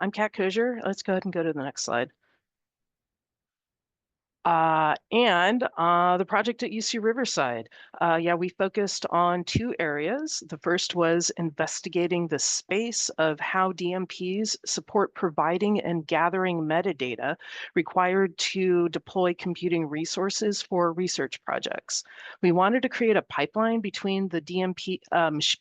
I'm Kat Kozier. Let's go ahead and go to the next slide. The project at UC Riverside. Yeah, we focused on two areas. The first was investigating the space of how DMPs support providing and gathering metadata required to deploy computing resources for research projects. We wanted to create a pipeline between the DMP,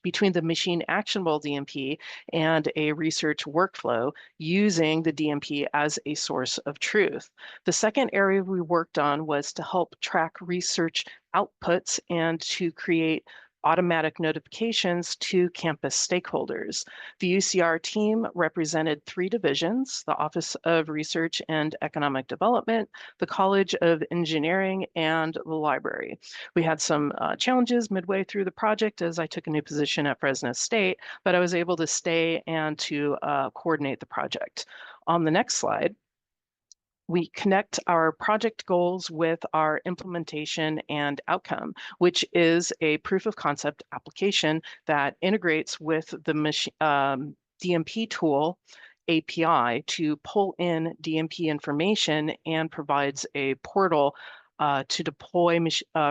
between the machine-actionable DMP and a research workflow using the DMP as a source of truth. The second area we worked on was to help track research outputs and to create automatic notifications to campus stakeholders. The UCR team represented three divisions: the Office of Research and Economic Development, the College of Engineering, and the library. We had some challenges midway through the project as I took a new position at Fresno State, but I was able to stay and to coordinate the project. On the next slide, we connect our project goals with our implementation and outcome, which is a proof of concept application that integrates with the DMP tool API to pull in DMP information and provides a portal to deploy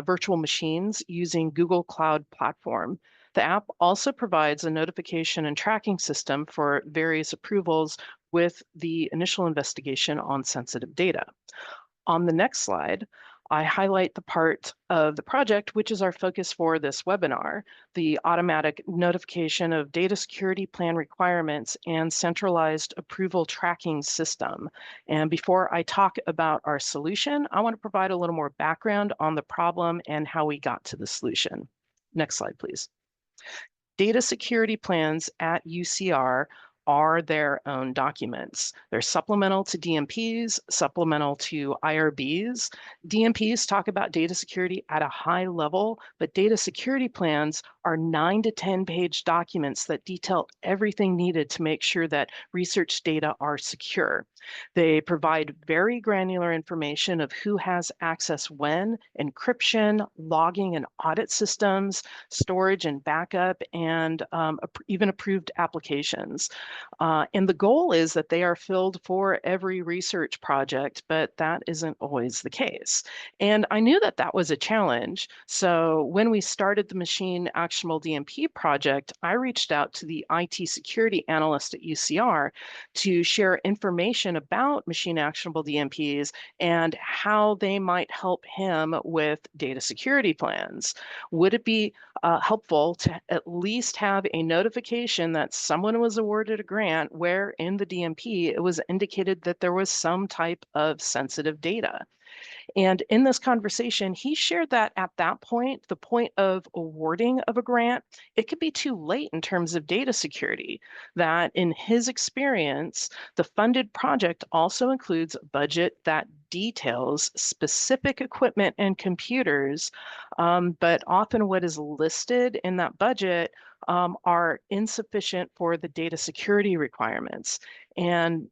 virtual machines using Google Cloud Platform. The app also provides a notification and tracking system for various approvals with the initial investigation on sensitive data. On the next slide, I highlight the part of the project, which is our focus for this webinar, the automatic notification of data security plan requirements and centralized approval tracking system. And before I talk about our solution, I want to provide a little more background on the problem and how we got to the solution. Next slide, please. Data security plans at UCR are their own documents. They're supplemental to DMPs, supplemental to IRBs. DMPs talk about data security at a high level, but data security plans are 9 to 10-page documents that detail everything needed to make sure that research data are secure. They provide very granular information of who has access when, encryption, logging and audit systems, storage and backup, and even approved applications. And the goal is that they are filled for every research project, but that isn't always the case. And I knew that that was a challenge. So when we started the machine-actionable DMP project, I reached out to the IT security analyst at UCR to share information about machine-actionable DMPs and how they might help him with data security plans. Would it be helpful to at least have a notification that someone was awarded a grant where in the DMP it was indicated that there was some type of sensitive data? And in this conversation, he shared that at that point, the point of awarding of a grant, it could be too late in terms of data security, that in his experience, the funded project also includes a budget that details specific equipment and computers, but often what is listed in that budget are insufficient for the data security requirements. And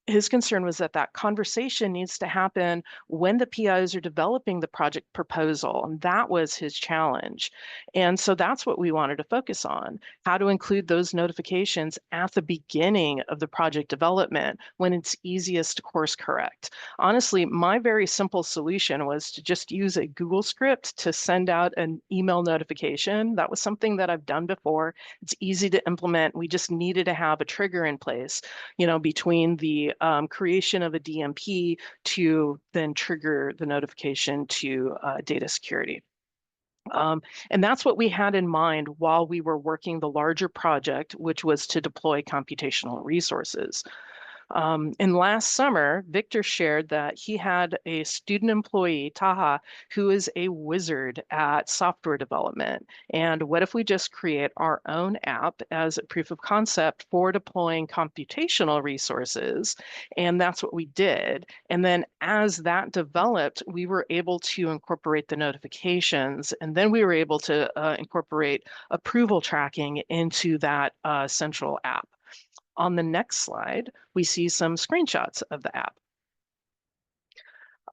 his concern was that that conversation needs to happen when the PIs are developing the project proposal, and that was his challenge. And so that's what we wanted to focus on, how to include those notifications at the beginning of the project development when it's easiest to course correct. Honestly, my very simple solution was to just use a Google script to send out an email notification. That was something that I've done before. It's easy to implement. We just needed to have a trigger in place, between the creation of a DMP to then trigger the notification to data security. And that's what we had in mind while we were working the larger project, which was to deploy computational resources. And last summer, Victor shared that he had a student employee, Taha, who is a wizard at software development. And what if we just create our own app as a proof of concept for deploying computational resources? And that's what we did. And then as that developed, we were able to incorporate the notifications, and then we were able to incorporate approval tracking into that central app. On the next slide, we see some screenshots of the app.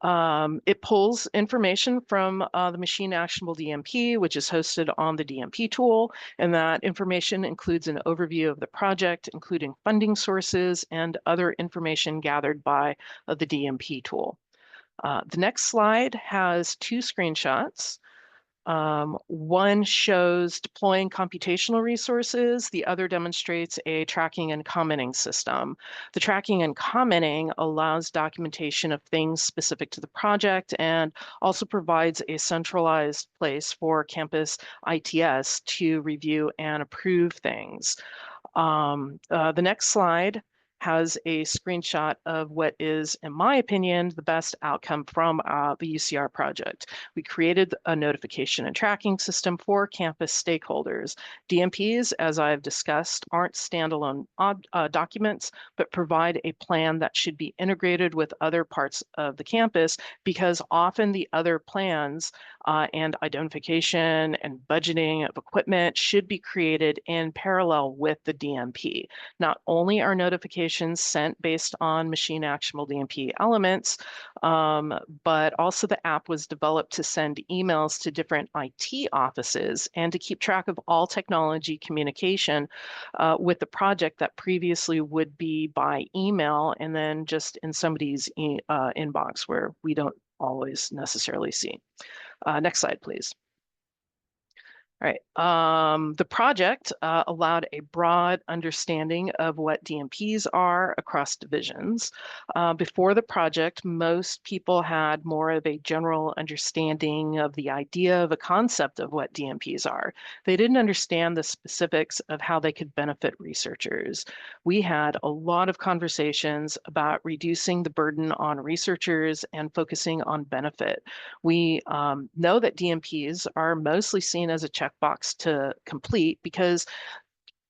It pulls information from the machine-actionable DMP, which is hosted on the DMP tool, and that information includes an overview of the project, including funding sources and other information gathered by the DMP tool. The next slide has two screenshots. One shows deploying computational resources. The other demonstrates a tracking and commenting system. The tracking and commenting allows documentation of things specific to the project and also provides a centralized place for campus ITS to review and approve things. The next slide has a screenshot of what is, in my opinion, the best outcome from the UCR project. We created a notification and tracking system for campus stakeholders. DMPs, as I've discussed, aren't standalone documents, but provide a plan that should be integrated with other parts of the campus, because often the other plans and identification and budgeting of equipment should be created in parallel with the DMP. Not only are notifications sent based on machine-actionable DMP elements, but also the app was developed to send emails to different IT offices and to keep track of all technology communication with the project that previously would be by email and then just in somebody's inbox where we don't always necessarily see. Next slide, please. All right. The project allowed a broad understanding of what DMPs are across divisions. Before the project, most people had more of a general understanding of the idea of a concept of what DMPs are. They didn't understand the specifics of how they could benefit researchers. We had a lot of conversations about reducing the burden on researchers and focusing on benefit. We know that DMPs are mostly seen as a checkbox to complete because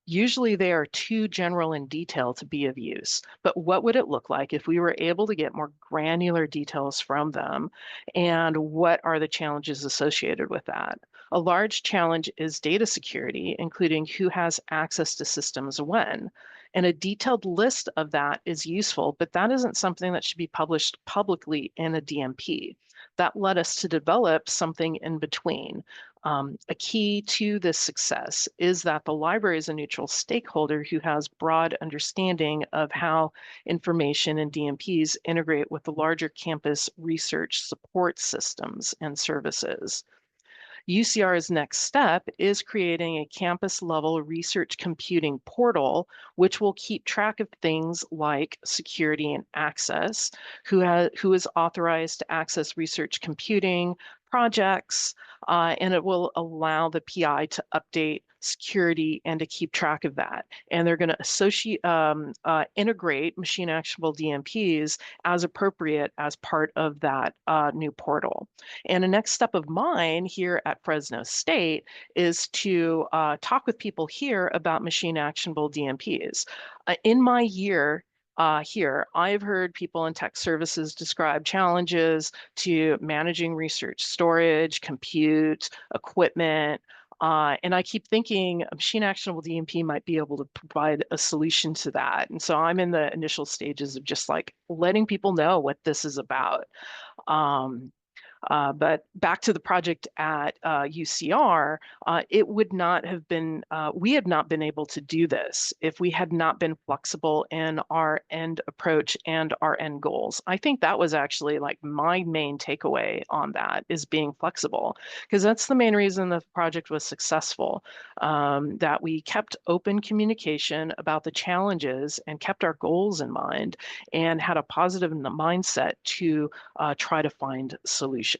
usually they are too general in detail to be of use. But what would it look like if we were able to get more granular details from them? And what are the challenges associated with that? A large challenge is data security, including who has access to systems when. And a detailed list of that is useful, but that isn't something that should be published publicly in a DMP. That led us to develop something in between. A key to this success is that the library is a neutral stakeholder who has broad understanding of how information and DMPs integrate with the larger campus research support systems and services. UCR's next step is creating a campus-level research computing portal, which will keep track of things like security and access, who is authorized to access research computing projects, and it will allow the PI to update security and to keep track of that. And they're going to integrate machine-actionable DMPs as appropriate as part of that new portal. And the next step of mine here at Fresno State is to talk with people here about machine-actionable DMPs. In my year here, I've heard people in tech services describe challenges to managing research storage, compute, equipment, and I keep thinking a machine-actionable DMP might be able to provide a solution to that. And so I'm in the initial stages of just like letting people know what this is about. But back to the project at UCR, it would not have been, we had not been able to do this if we had not been flexible in our end approach and our end goals. I think that was actually like my main takeaway on that, is being flexible, because that's the main reason the project was successful, that we kept open communication about the challenges and kept our goals in mind and had a positive mindset to try to find solutions.